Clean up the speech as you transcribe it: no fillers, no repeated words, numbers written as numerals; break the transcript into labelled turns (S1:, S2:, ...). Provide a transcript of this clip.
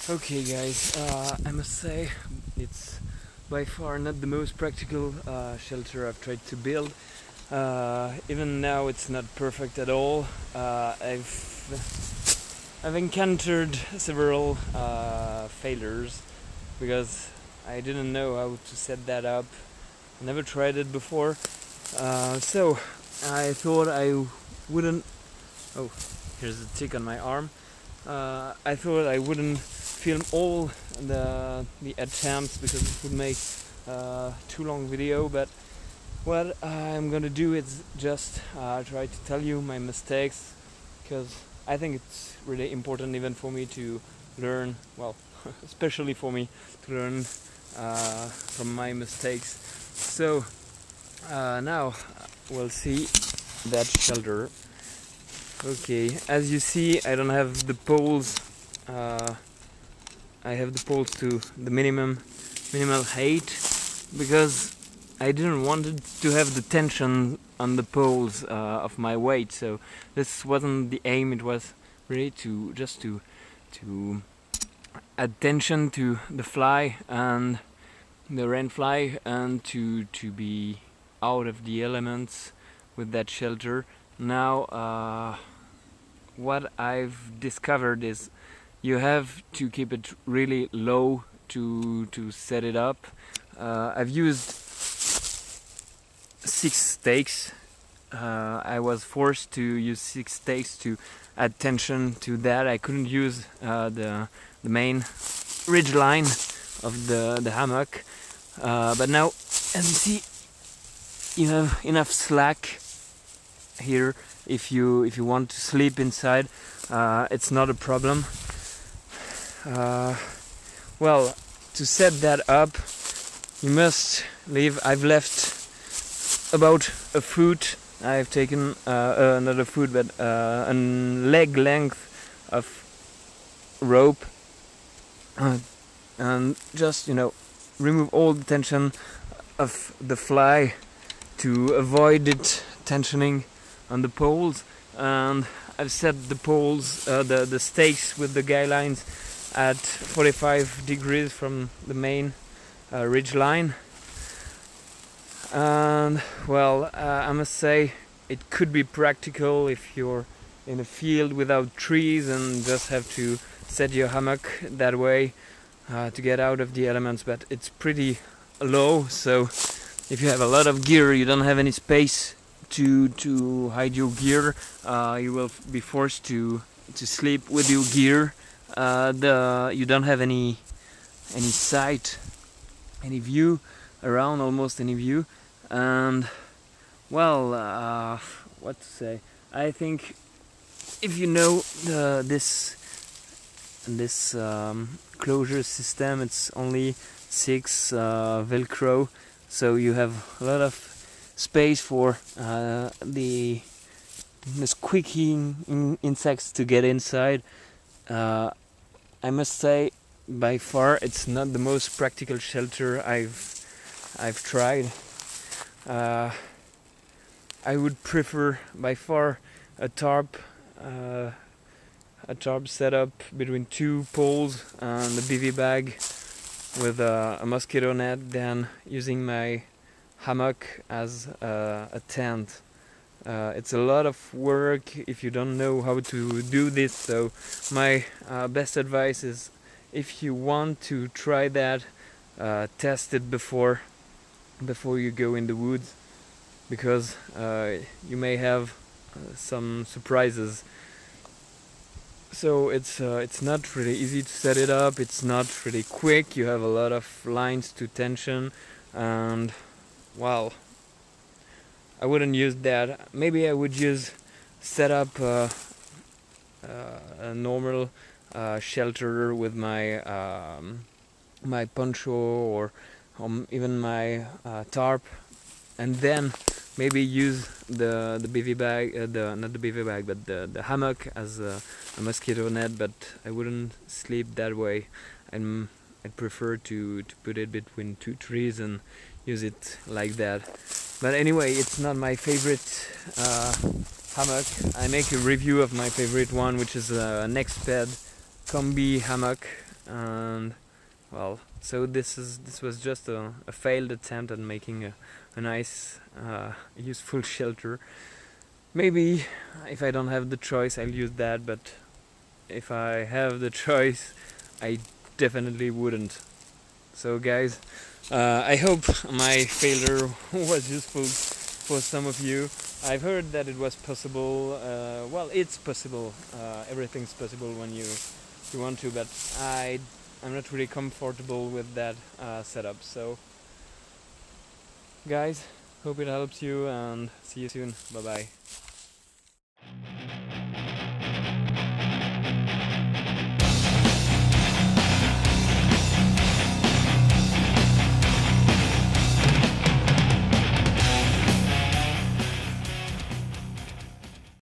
S1: Okay guys, I must say it's by far not the most practical shelter I've tried to build. Even now it's not perfect at all. I've encountered several failures because I didn't know how to set that up. I never tried it before, so I thought I wouldn't. Oh, here's a tick on my arm. I thought I wouldn't film all the attempts because it would make too long video, but what I'm gonna do is just try to tell you my mistakes, because I think it's really important even for me to learn, well, especially for me to learn from my mistakes. So now we'll see that shelter. Okay, as you see, I don't have the poles. I have the poles to the minimal height because I didn't want it to have the tension on the poles of my weight. So this wasn't the aim. It was really to add tension to the fly and the rain fly, and to be out of the elements with that shelter. Now what I've discovered is you have to keep it really low to set it up. I've used 6 stakes. I was forced to use 6 stakes to add tension to that. I couldn't use the main ridge line of the hammock, but now, as you see, you have enough slack here. If you want to sleep inside, it's not a problem. Well, to set that up, you must leave. I've left about a foot. I've taken not a foot, but a leg length of rope, and just remove all the tension of the fly to avoid it tensioning on the poles. And I've set the poles, the stakes with the guy lines at 45 degrees from the main ridge line. And well, I must say it could be practical if you're in a field without trees and just have to set your hammock that way to get out of the elements, but it's pretty low, so if you have a lot of gear, you don't have any space to hide your gear, you will be forced to sleep with your gear. You don't have any sight, any view around, almost any view. And well, what to say, I think if you know this closure system, it's only 6 velcro, so you have a lot of space for the squeaking insects to get inside. I must say, by far, it's not the most practical shelter I've tried. I would prefer by far a tarp setup between 2 poles and a bivy bag with a mosquito net than using my hammock as a tent. It's a lot of work if you don't know how to do this, so my best advice is, if you want to try that, test it before you go in the woods, because you may have some surprises. So it's not really easy to set it up, it's not really quick, you have a lot of lines to tension, and well, I wouldn't use that. Maybe I would set up a normal shelter with my my poncho, or even my tarp, and then maybe use the bivy bag, not the bivy bag, but the hammock as a mosquito net. But I wouldn't sleep that way. I'd prefer to put it between 2 trees and use it like that. But anyway, it's not my favorite hammock. I make a review of my favorite one, which is a Nextbed combi hammock. And well, so this was just a failed attempt at making a nice useful shelter. Maybe if I don't have the choice I'll use that, but if I have the choice I definitely wouldn't. So guys, I hope my failure was useful for some of you. I've heard that it was possible. Well, it's possible. Everything's possible when you want to, but I'm not really comfortable with that setup. So guys, hope it helps you and see you soon. Bye bye.